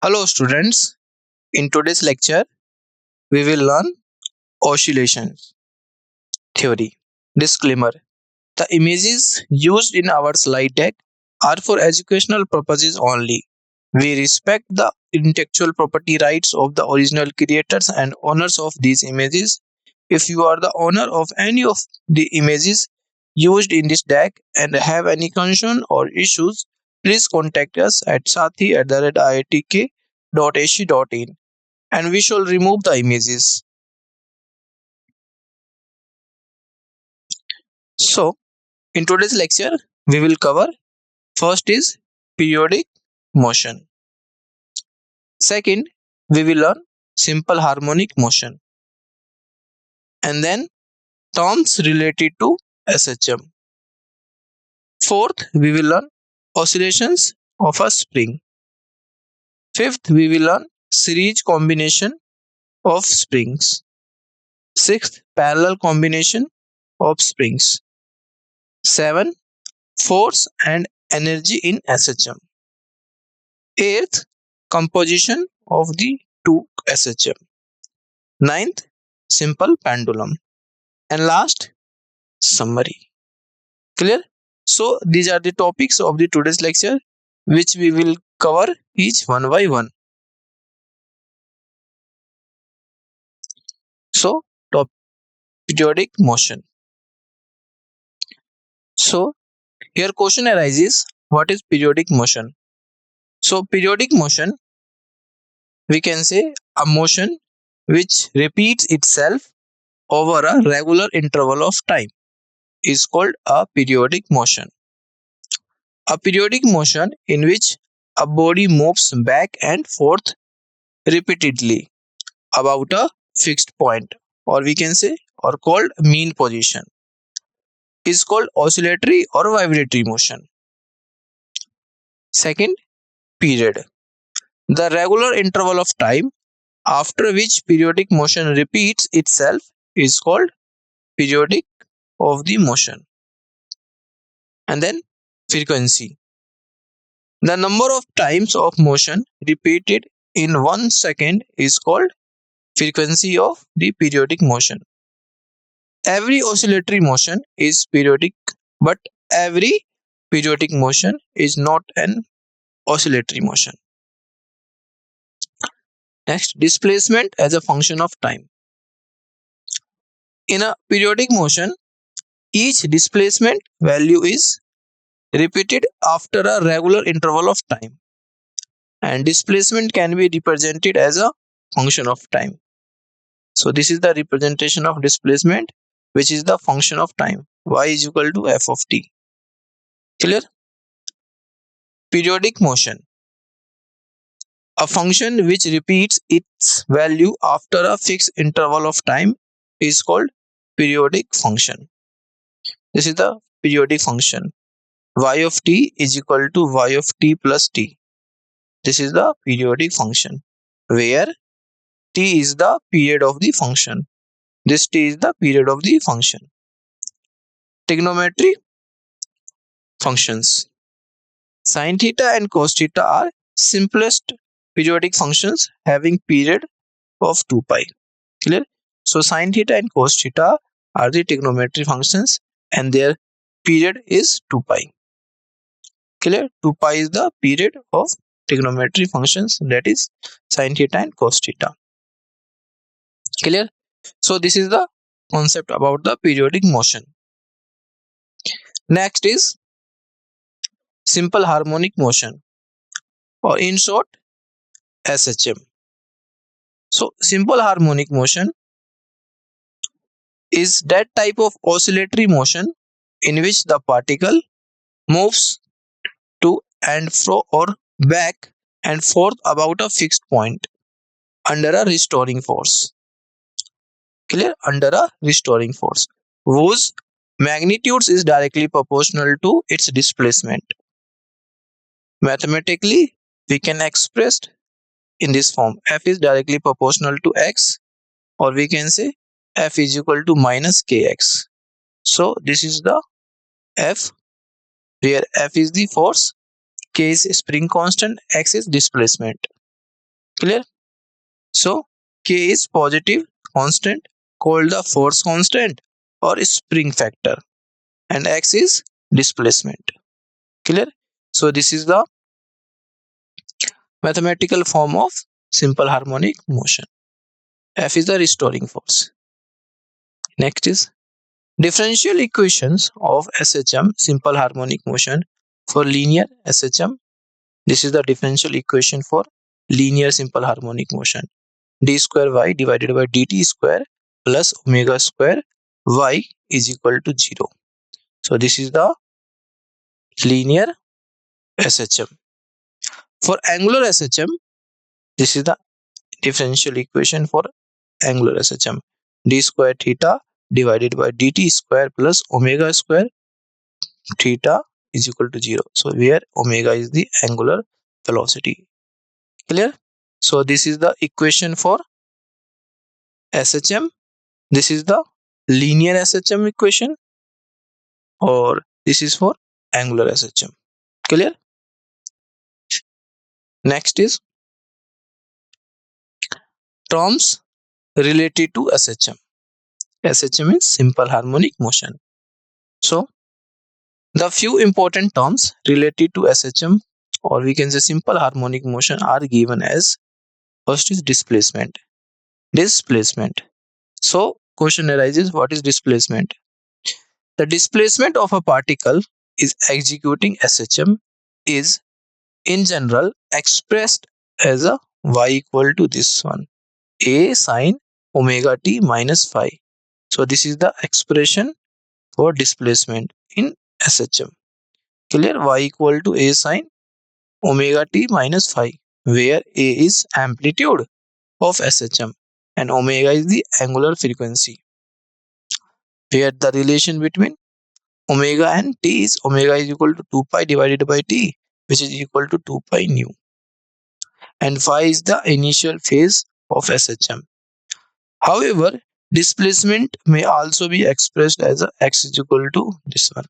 Hello students, in today's lecture we will learn oscillation theory. Disclaimer: the images used in our slide deck are for educational purposes only. We respect the intellectual property rights of the original creators and owners of these images. If you are the owner of any of the images used in this deck and have any concern or issues, please contact us at sathi@iitk.ac.in and we shall remove the images. So, in today's lecture, we will cover first is periodic motion. Second, we will learn simple harmonic motion and then terms related to SHM. Fourth, we will learn oscillations of a spring. Fifth, we will learn series combination of springs. Sixth, parallel combination of springs. 7. Force and energy in SHM. Eighth, composition of the two SHM. Ninth, simple pendulum. And last, summary. Clear? So these are the topics of the today's lecture which we will cover each one by one. So periodic motion. So here question arises, what is periodic motion? So periodic motion, we can say a motion which repeats itself over a regular interval of time is called a periodic motion. A periodic motion in which a body moves back and forth repeatedly about a fixed point, or we can say, or called mean position, is called oscillatory or vibratory motion. Second, period. The regular interval of time after which periodic motion repeats itself is called periodic of the motion. And then frequency. The number of times of motion repeated in 1 second is called frequency of the periodic motion. Every oscillatory motion is periodic, but every periodic motion is not an oscillatory motion. Next, displacement as a function of time. In a periodic motion, each displacement value is repeated after a regular interval of time, and displacement can be represented as a function of time. So this is the representation of displacement, which is the function of time. Y is equal to f of t. Clear? Periodic motion. A function which repeats its value after a fixed interval of time is called periodic function. This is the periodic function. Y of t is equal to y of t plus t. This is the periodic function, where t is the period of the function. This t is the period of the function. Trigonometry functions. Sin theta and cos theta are simplest periodic functions having period of 2 pi. Clear? So sin theta and cos theta are the trigonometry functions and their period is 2 pi. Clear? 2 pi is the period of trigonometry functions, that is sin theta and cos theta. Clear? So this is the concept about the periodic motion. Next is simple harmonic motion, or in short SHM. So simple harmonic motion is that type of oscillatory motion in which the particle moves to and fro or back and forth about a fixed point under a restoring force. Clear? Under a restoring force whose magnitudes is directly proportional to its displacement. Mathematically, we can express in this form: f is directly proportional to x, or we can say f is equal to minus kx. So this is the f, where f is the force, k is spring constant, x is displacement. Clear? So K is positive constant called the force constant or spring factor, and X is displacement. Clear? So this is the mathematical form of simple harmonic motion. F is the restoring force. Next is differential equations of SHM, simple harmonic motion, for linear SHM. This is the differential equation for linear simple harmonic motion. D square y divided by dt square plus omega square y is equal to 0. So this is the linear SHM. For angular SHM, this is the differential equation for angular SHM. D square theta divided by dt square plus omega square theta is equal to 0. So where omega is the angular velocity. Clear? So this is the equation for SHM. This is the linear SHM equation, or this is for angular SHM. Clear? Next is terms related to SHM. SHM is simple harmonic motion. So the few important terms related to SHM, or we can say simple harmonic motion, are given as: first is displacement. Displacement. So question arises, what is displacement? The displacement of a particle is executing SHM is in general expressed as a y equal to this one, a sine omega t minus phi. So this is the expression for displacement in SHM. Clear? Y equal to a sine omega t minus phi, where a is amplitude of SHM and omega is the angular frequency, where the relation between omega and t is omega is equal to 2 pi divided by t, which is equal to 2 pi nu, and phi is the initial phase of SHM. However, displacement may also be expressed as a x is equal to this one,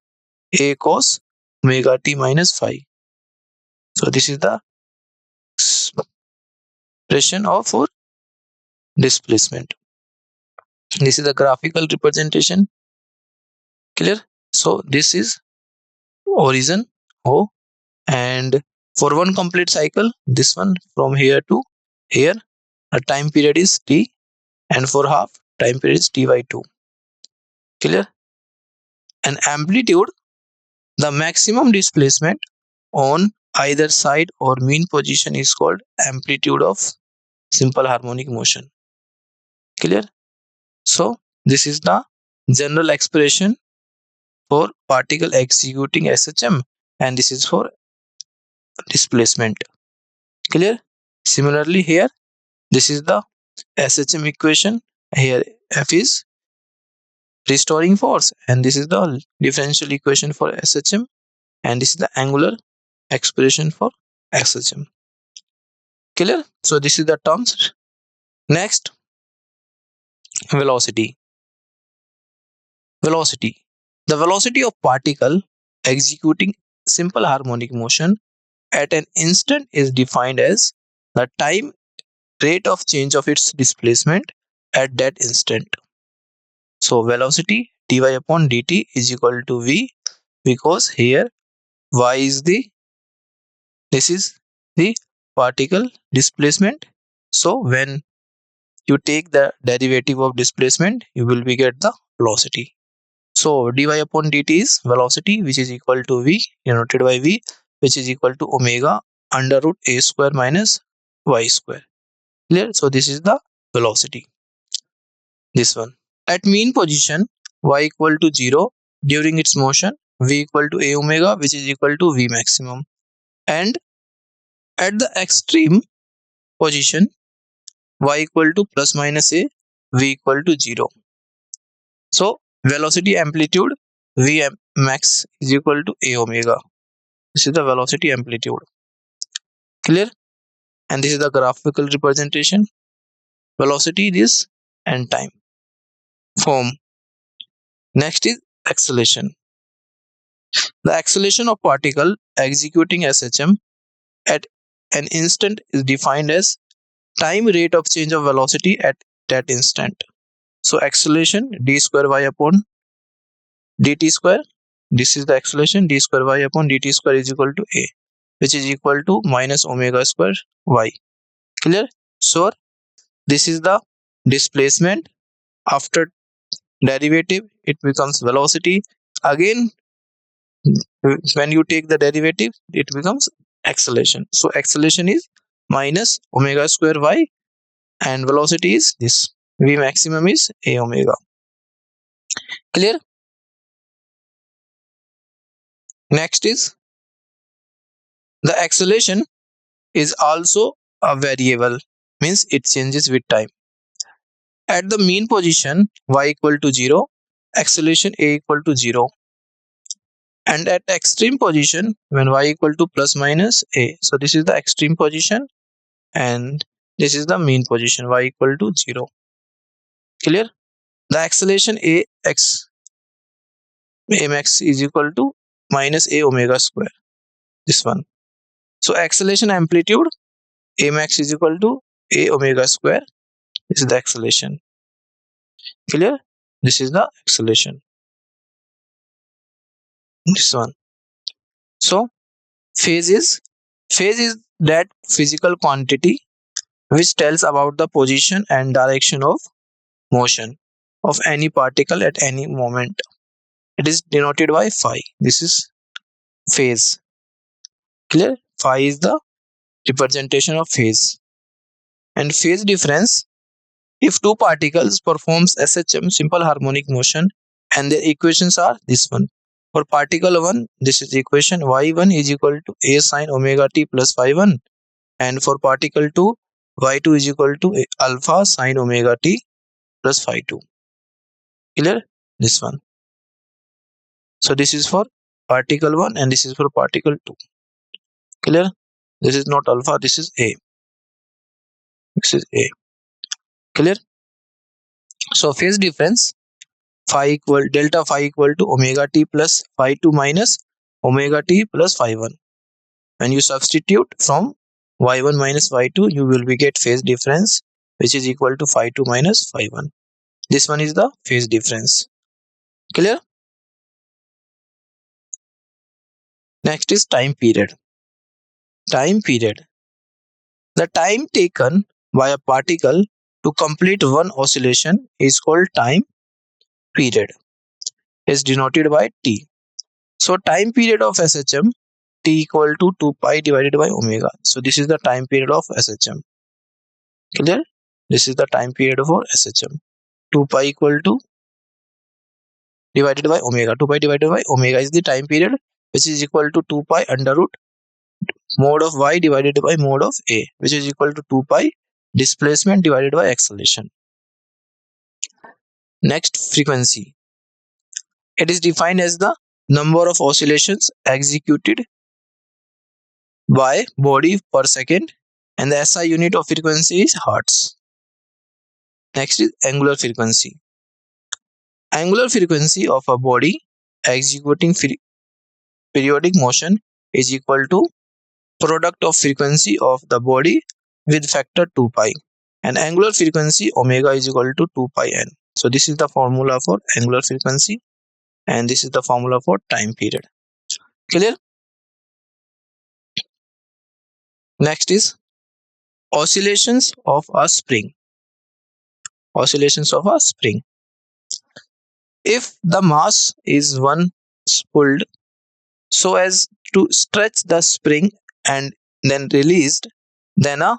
a cos omega t minus phi. So this is the expression of for displacement. This is a graphical representation. Clear? So this is origin O, and for one complete cycle, this one from here to here, a time period is t, and for half time period is t by 2. Clear? An amplitude, the maximum displacement on either side or mean position, is called amplitude of simple harmonic motion. Clear? So this is the general expression for particle executing SHM, and this is for displacement. Clear? Similarly here, this is the SHM equation. Here F is restoring force, and this is the differential equation for SHM, and this is the angular expression for SHM. Clear? So this is the terms. Next, velocity. Velocity. The velocity of particle executing simple harmonic motion at an instant is defined as the time rate of change of its displacement at that instant. So velocity dy upon dt is equal to v, because here y is this is the particle displacement. So when you take the derivative of displacement, you will be get the velocity. So dy upon dt is velocity, which is equal to v denoted by v, which is equal to omega under root a square minus y square. Clear? So this is the velocity. This one. At mean position, y equal to 0 during its motion, v equal to a omega, which is equal to v maximum. And at the extreme position, y equal to plus minus a, v equal to 0. So velocity amplitude v max is equal to a omega. This is the velocity amplitude. Clear? And this is the graphical representation. Velocity this and time form. Next is acceleration. The acceleration of particle executing SHM at an instant is defined as time rate of change of velocity at that instant. So acceleration d square y upon dt square. This is the acceleration d square y upon dt square is equal to a, which is equal to minus omega square y. Clear? So this is the displacement. After derivative, it becomes velocity. Again, when you take the derivative, it becomes acceleration. So acceleration is minus omega square y, and velocity is this. V maximum is a omega. Clear? Next is the acceleration is also a variable, means it changes with time. At the mean position y equal to 0, acceleration a equal to 0, and at extreme position when y equal to plus minus a. So this is the extreme position and this is the mean position y equal to 0. Clear? The acceleration a max is equal to minus a omega square, this one. So acceleration amplitude a max is equal to a omega square. This is the acceleration. Clear? This is the acceleration, this one. So phase is that physical quantity which tells about the position and direction of motion of any particle at any moment. It is denoted by phi. This is phase. Clear? Phi is the representation of phase. And phase difference, if two particles performs SHM, simple harmonic motion, and their equations are this one. For particle 1, this is equation y1 is equal to a sine omega t plus phi 1, and for particle 2, y2 is equal to alpha sine omega t plus phi 2. Clear? This one. So this is for particle 1 and this is for particle 2. Clear? This is not alpha, this is a. This is a. Clear? So phase difference delta phi equal to omega t plus phi 2 minus omega t plus phi 1. When you substitute from y1 minus y2, you will be get phase difference which is equal to phi 2 minus phi 1. This one is the phase difference. Clear? Next is time period. Time period. The time taken by a particle to complete one oscillation is called time period. Is denoted by t. So time period of SHM, t equal to 2 pi divided by omega. So this is the time period of SHM. Clear? This is the time period for SHM. 2 pi equal to divided by omega. 2 pi divided by omega is the time period, which is equal to 2 pi under root mode of y divided by mode of a, which is equal to 2 pi displacement divided by acceleration. Next, frequency. It is defined as the number of oscillations executed by body per second, and the SI unit of frequency is hertz. Next is angular frequency. Angular frequency of a body executing periodic motion is equal to product of frequency of the body with factor 2 pi, and angular frequency omega is equal to 2 pi n. So this is the formula for angular frequency and this is the formula for time period. Clear? Next is oscillations of a spring. Oscillations of a spring. If the mass is once pulled so as to stretch the spring and then released, then a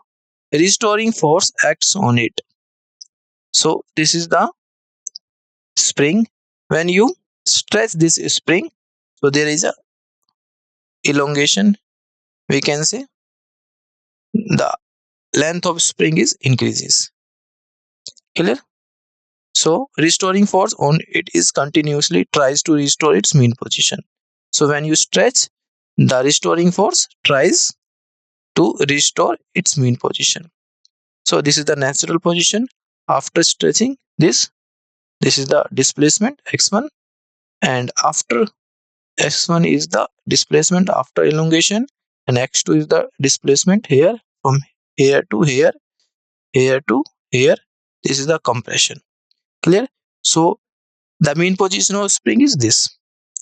restoring force acts on it. So this is the spring. When you stretch this spring, so there is a elongation, we can say the length of spring is increases. Clear? So restoring force on it is continuously tries to restore its mean position. So when you stretch, the restoring force tries to restore its mean position. So this is the natural position after stretching this. This is the displacement x1, and after x1 is the displacement after elongation, and x2 is the displacement here from here to here, here to here. This is the compression. Clear? So the mean position of spring is this,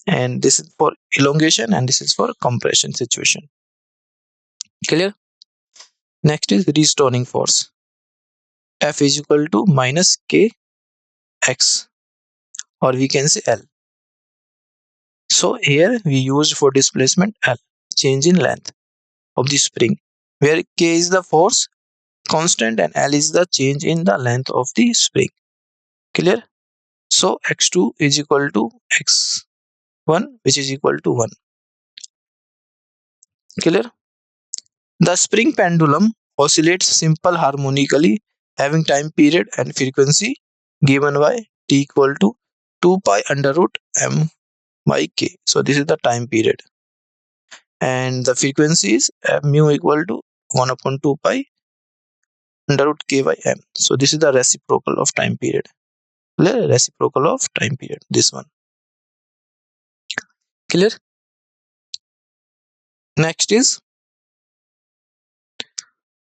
and this is for elongation and this is for compression situation. Clear? Next is restoring force. F is equal to minus kx, or we can say L. So here we used for displacement L, change in length of the spring, where k is the force constant and L is the change in the length of the spring. Clear? So x2 is equal to x1, which is equal to 1. Clear? The spring pendulum oscillates simple harmonically, having time period and frequency given by t equal to 2 pi under root m by k. So this is the time period, and the frequency is mu equal to 1 upon 2 pi under root k by m. So this is the reciprocal of time period. Clear? Reciprocal of time period, this one. Clear? Next is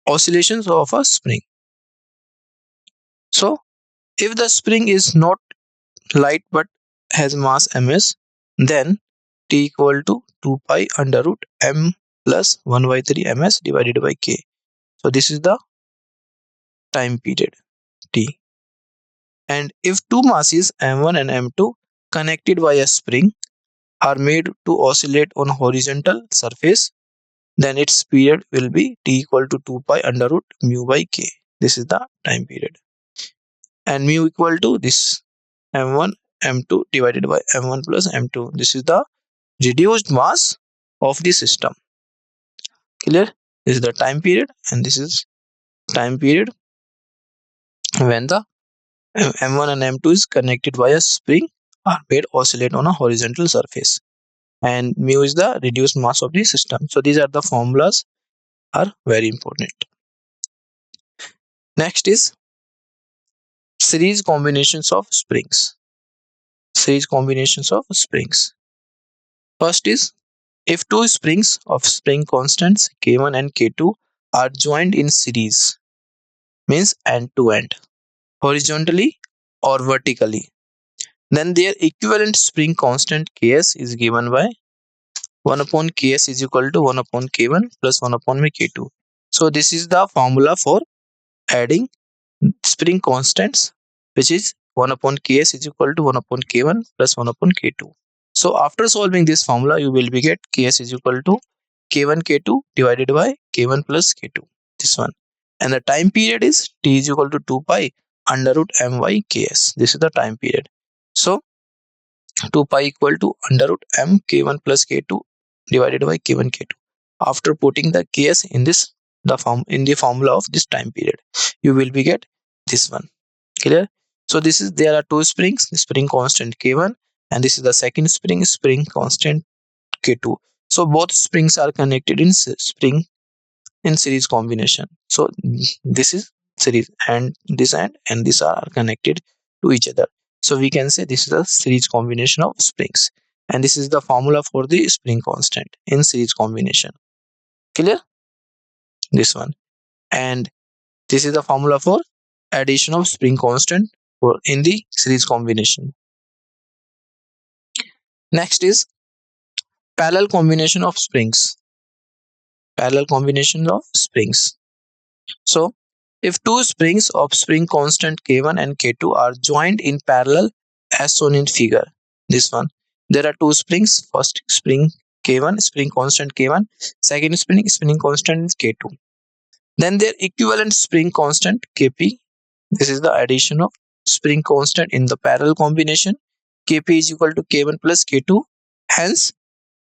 oscillations of a spring. So if the spring is not light but has mass ms, then t equal to 2 pi under root m plus 1 by 3 ms divided by k. So this is the time period t. And if two masses m1 and m2 connected by a spring are made to oscillate on horizontal surface, then its period will be t equal to 2 pi under root mu by k. This is the time period. And mu equal to this m1 m2 divided by m1 plus m2. This is the reduced mass of the system. Clear? This is the time period, and this is time period when the m1 and m2 is connected by a spring are made oscillate on a horizontal surface, and mu is the reduced mass of the system. So these are the formulas are very important. Next is series combinations of springs. Series combinations of springs. First is, if two springs of spring constants k1 and k2 are joined in series, means end to end, horizontally or vertically, then their equivalent spring constant ks is given by 1 upon ks is equal to 1 upon k1 plus 1 upon k2. So this is the formula for adding spring constants, which is 1 upon ks is equal to 1 upon k1 plus 1 upon k2. So after solving this formula, you will be get ks is equal to k1 k2 divided by k1 plus k2, this one. And the time period is t is equal to 2 pi under root m by ks. This is the time period. So 2 pi equal to under root m k1 plus k2 divided by k1 k2. After putting the ks in this in the formula of this time period, you will be get this one. Clear? So this is, there are two springs, spring constant k1, and this is the second spring constant k2. So both springs are connected in spring in series combination. So this is series, and this and this are connected to each other. So we can say this is a series combination of springs, and this is the formula for the spring constant in series combination. Clear? This one. And this is the formula for addition of spring constant for in the series combination. Next is parallel combination of springs. Parallel combination of springs. So if two springs of spring constant k1 and k2 are joined in parallel as shown in figure, this one, there are two springs, first spring k1, spring constant k1, second spring constant k2, then their equivalent spring constant kp. This is the addition of spring constant in the parallel combination. Kp is equal to k1 plus k2. Hence,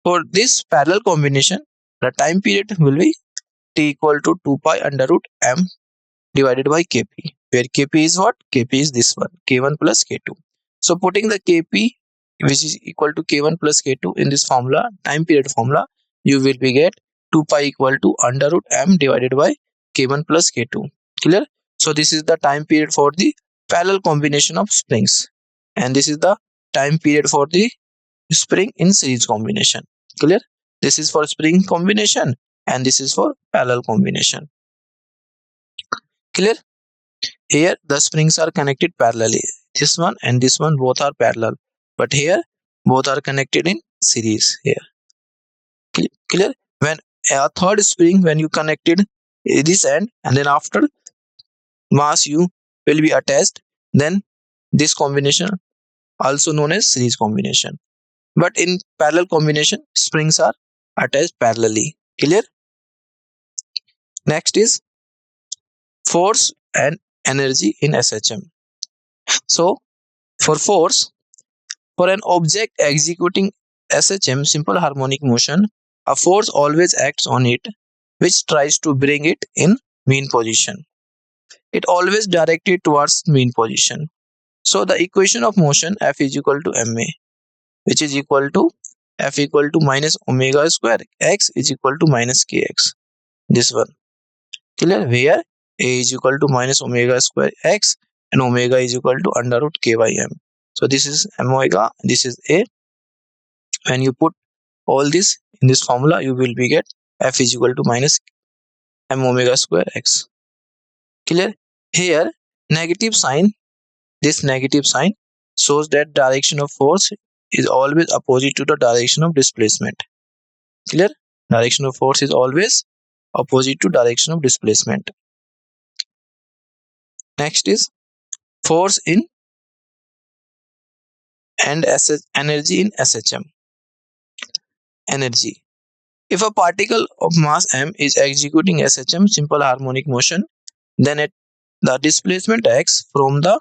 for this parallel combination, the time period will be t equal to 2 pi under root m divided by kp, where kp is what? Kp is this one, k1 plus k2. So putting the kp, which is equal to k1 plus k2 in this formula, time period formula, you will be get 2 pi equal to under root m divided by k1 plus k2. Clear? So this is the time period for the parallel combination of springs, and this is the time period for the spring in series combination. Clear? This is for spring combination, and this is for parallel combination. Clear? Here the springs are connected parallelly. This one and this one both are parallel. But here both are connected in series here. Clear? When a third spring, when you connected this end and then after mass u will be attached, then this combination also known as series combination. But in parallel combination, springs are attached parallelly. Clear? Next is force and energy in SHM. So for force, for an object executing SHM, simple harmonic motion, a force always acts on it which tries to bring it in mean position. It always directed towards mean position. So the equation of motion F is equal to ma, which is equal to F equal to minus omega square x is equal to minus kx. This one. Clear? Where a is equal to minus omega square x and omega is equal to under root k by m. So this is omega, this is a. When you put all this in this formula, you will be get F is equal to minus m omega square x. Clear? Here negative sign, this negative sign shows that direction of force is always opposite to the direction of displacement. Clear? Direction of force is always opposite to direction of displacement. Next is force in and energy in SHM. Energy. If a particle of mass m is executing SHM, simple harmonic motion, then at the displacement x from the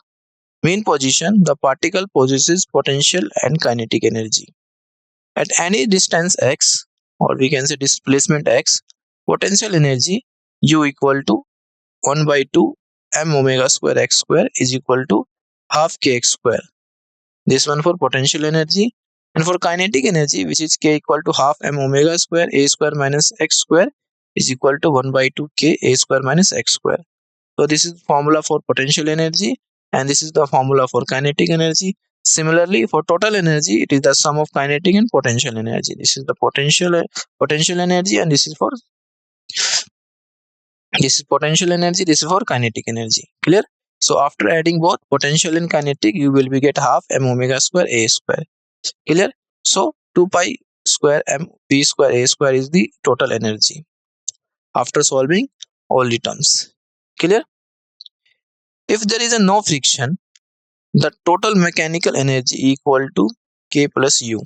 mean position, the particle possesses potential and kinetic energy. At any distance x, or we can say displacement x, potential energy U equal to 1 by 2 m omega square x square is equal to half kx square. This one for potential energy. And for kinetic energy, which is k equal to half m omega square a square minus x square is equal to 1 by 2 k a square minus x square. So this is formula for potential energy and this is the formula for kinetic energy. Similarly, for total energy, it is the sum of kinetic and potential energy. This is the potential energy and this is potential energy, this is for kinetic energy. Clear? So after adding both potential and kinetic, you will be get half m omega square a square. Clear? So 2 pi square m v square a square is the total energy after solving all the terms. Clear? If there is a no friction, the total mechanical energy equal to k plus u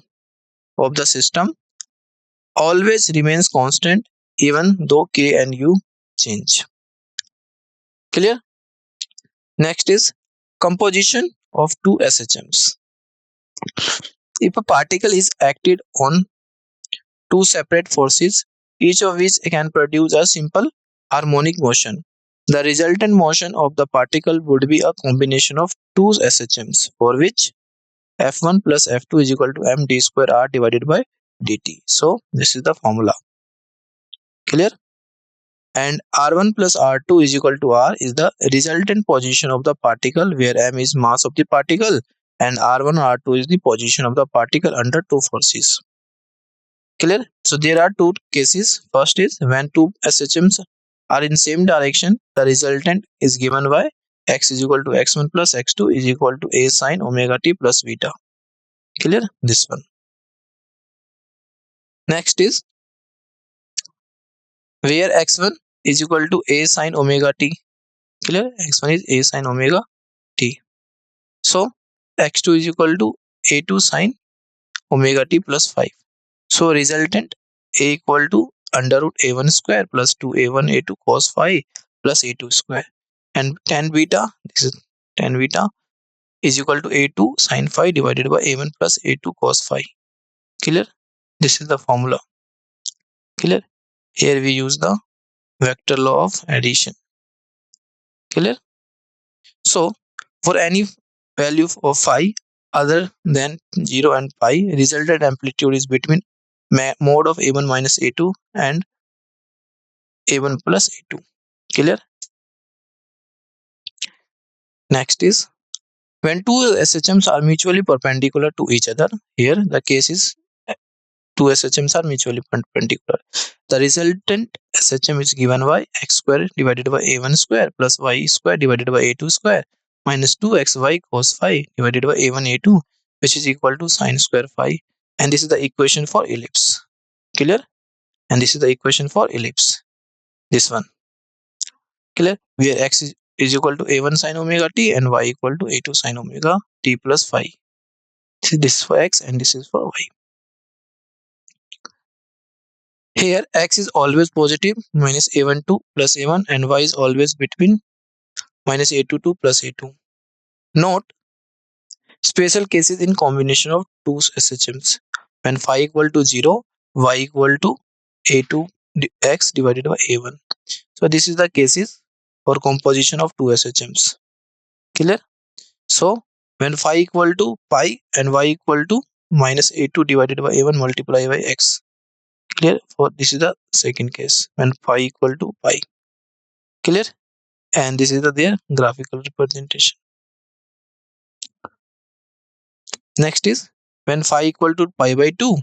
of the system always remains constant even though k and u change. Clear? Next is composition of two SHMs. If a particle is acted on two separate forces, each of which can produce a simple harmonic motion, the resultant motion of the particle would be a combination of two SHMs for which F1 plus F2 is equal to m d square r divided by dt. So this is the formula. Clear? And R1 plus R2 is equal to R is the resultant position of the particle where m is mass of the particle and R1 R2 is the position of the particle under two forces. Clear? So there are two cases. First is when two SHMs are in same direction, the resultant is given by x is equal to x1 plus x2 is equal to a sine omega t plus beta. Clear? This one. Next is where x1 is equal to a sine omega t. Clear? X1 is a sine omega t. So x2 is equal to a2 sine omega t plus 5. So resultant a equal to under root a1 square plus 2a1 a2 cos phi plus a2 square. And tan beta, this is tan beta is equal to a2 sine phi divided by a1 plus a2 cos phi. Clear? This is the formula. Clear? Here we use the vector law of addition. Clear? So for any value of phi other than 0 and pi, resultant amplitude is between mode of a1 minus a2 and a1 plus a2. Clear? Next is when two SHMs are mutually perpendicular to each other. Here the case is two SHMs are mutually perpendicular. The resultant SHM is given by x square divided by a1 square plus y square divided by a2 square minus 2xy cos phi divided by a1 a2, which is equal to sine square phi. And this is the equation for ellipse. Clear? And this is the equation for ellipse. This one. Clear? Where x is equal to a1 sin omega t and y equal to a2 sin omega t plus phi. This is for x and this is for y. Here x is always positive minus a12 plus a1 and y is always between minus a22 plus a2. Note special cases in combination of two SHMs. When phi equal to 0, y equal to a2 x divided by a1. So this is the cases for composition of two SHMs. Clear? So when phi equal to pi and y equal to minus a2 divided by a1 multiplied by x. Clear? For this is the second case when phi equal to pi. Clear? And this is their graphical representation. Next is when phi equal to pi by 2.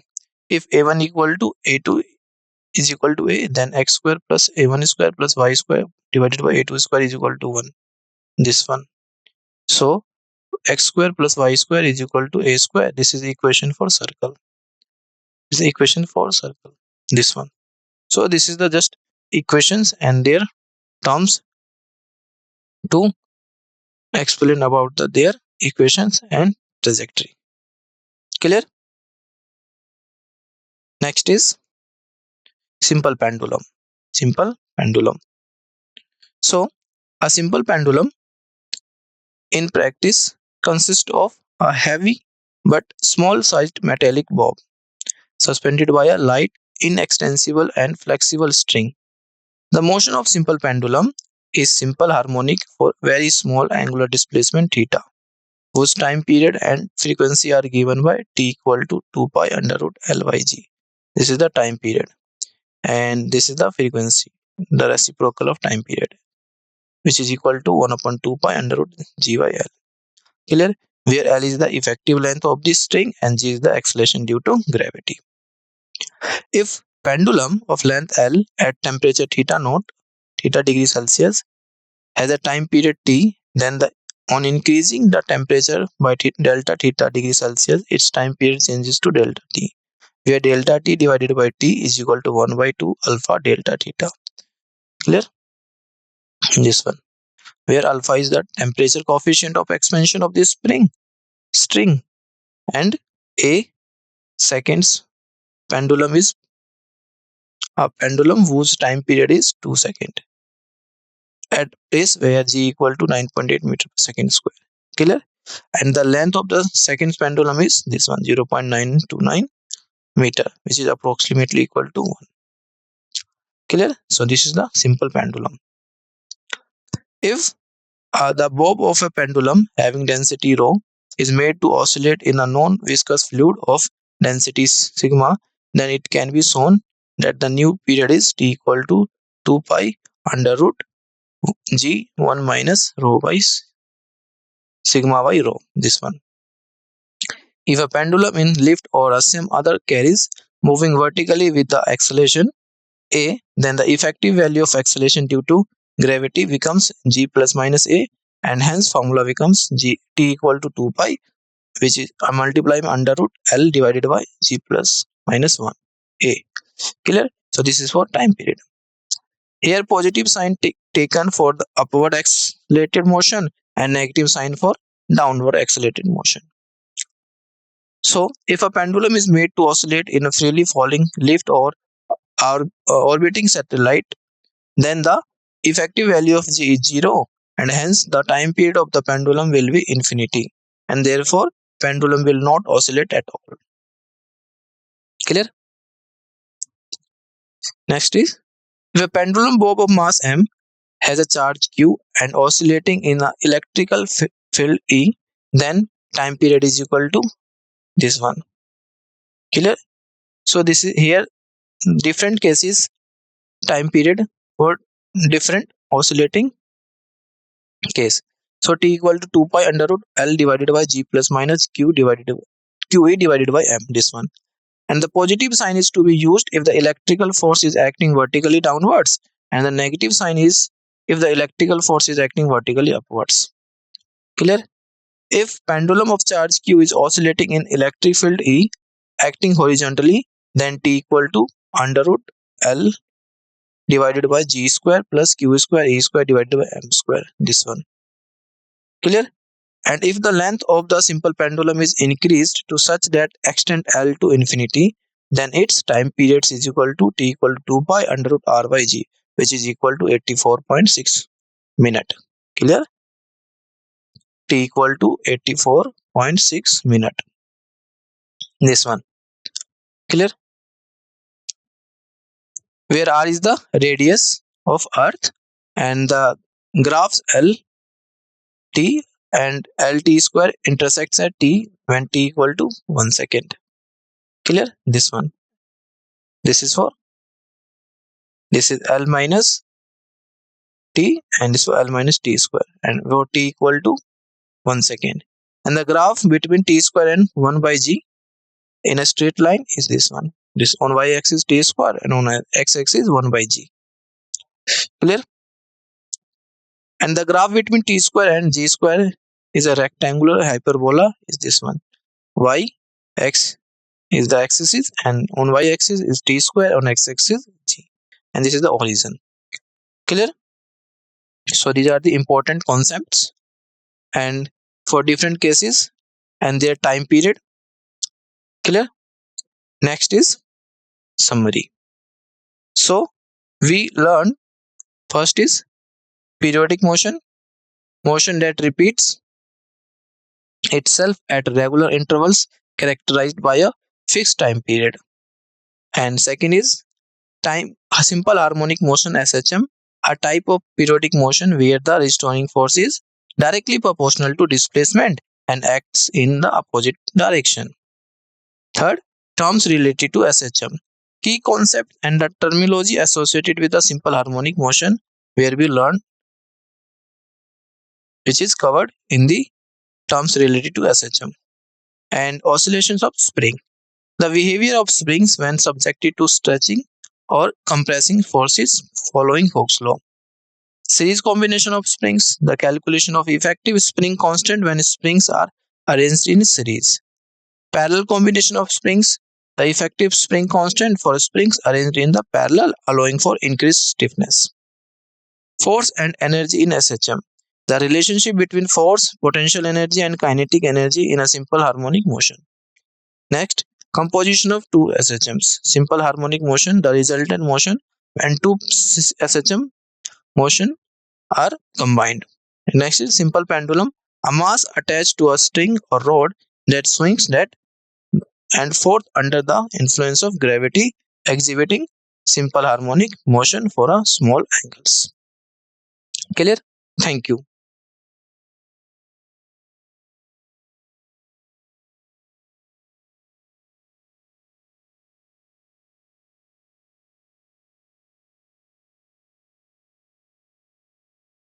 If a1 equal to a2 is equal to a, then x square plus a1 square plus y square divided by a2 square is equal to 1. This one. So x square plus y square is equal to a square. This is the equation for circle. This is the equation for circle. This one. So this is the just equations and their terms to explain about their equations and trajectory. Clear? Next is simple pendulum. Simple pendulum. So a simple pendulum in practice consists of a heavy but small sized metallic bob suspended by a light, inextensible and flexible string. The motion of simple pendulum is simple harmonic for very small angular displacement theta, whose time period and frequency are given by t equal to 2 pi under root L by g. This is the time period and this is the frequency, the reciprocal of time period, which is equal to 1 upon 2 pi under root g by L. Clear? Where L is the effective length of the string and g is the acceleration due to gravity. If pendulum of length L at temperature theta naught, theta degree Celsius, has a time period t, then on increasing the temperature by delta theta degree Celsius, its time period changes to delta t, where delta t divided by t is equal to 1 by 2 alpha delta theta. Clear? This one, where alpha is the temperature coefficient of expansion of this string and a seconds pendulum is a pendulum whose time period is 2 seconds at place where g equal to 9.8 meter per second square. Clear? And the length of the second pendulum is this one, 0.929 meter, which is approximately equal to 1. Clear? So this is the simple pendulum. If the bob of a pendulum having density rho is made to oscillate in a non-viscous fluid of density sigma, then it can be shown that the new period is t equal to 2 pi under root g 1 minus rho by sigma by rho. This one. If a pendulum in lift or some other carries moving vertically with the acceleration a, then the effective value of acceleration due to gravity becomes g plus minus a, and hence formula becomes t equal to 2 pi, which is multiplied under root L divided by g plus minus 1 a. Clear? So this is for time period. Here positive sign taken for the upward accelerated motion and negative sign for downward accelerated motion. So if a pendulum is made to oscillate in a freely falling lift or orbiting satellite, then the effective value of g is 0 and hence the time period of the pendulum will be infinity and therefore pendulum will not oscillate at all. Clear? Next is, if a pendulum bob of mass m has a charge q and oscillating in an electrical field E, then time period is equal to this one. Clear? So this is here different cases time period for different oscillating case. So t equal to 2 pi under root L divided by g plus minus q divided QE divided by m, this one. And the positive sign is to be used if the electrical force is acting vertically downwards, and the negative sign is if the electrical force is acting vertically upwards. Clear? If pendulum of charge q is oscillating in electric field E acting horizontally, then T equal to under root L divided by G square plus Q square E square divided by M square. This one. Clear? And if the length of the simple pendulum is increased to such that extend L to infinity, then its time period is equal to T equal to 2 pi under root R by G, which is equal to 84.6 minute. Clear? T equal to 84.6 minute. This one. Clear? Where R is the radius of Earth and the graphs L, T and LT square intersects at T when T equal to 1 second. Clear? This one. This is L minus T and this is L minus T square, and for T equal to 1 second. And the graph between T square and 1 by G in a straight line is this one. This on y axis T square and on x axis 1 by G. Clear? And the graph between T square and G square is a rectangular hyperbola is this one. Y x is the axis and on y axis is T square, on x axis G, and this is the origin. Clear? So these are the important concepts and for different cases and their time period. Clear? Next is summary. So we learn first is periodic motion that repeats itself at regular intervals characterized by a fixed time period. And second is simple harmonic motion SHM, a type of periodic motion where the restoring force is directly proportional to displacement and acts in the opposite direction. Third, terms related to SHM. Key concept and the terminology associated with the simple harmonic motion where we learn, which is covered in the terms related to SHM. And oscillations of spring. The behavior of springs when subjected to stretching or compressing forces following Hooke's law. Series combination of springs. The calculation of effective spring constant when springs are arranged in series. Parallel combination of springs. The effective spring constant for springs arranged in the parallel allowing for increased stiffness. Force and energy in SHM. The relationship between force, potential energy and kinetic energy in a simple harmonic motion. Next, composition of two SHMs. Simple harmonic motion, the resultant motion and two SHM motion are combined. Next is simple pendulum, a mass attached to a string or rod that swings that and forth under the influence of gravity, exhibiting simple harmonic motion for a small angles. Clear? Thank you.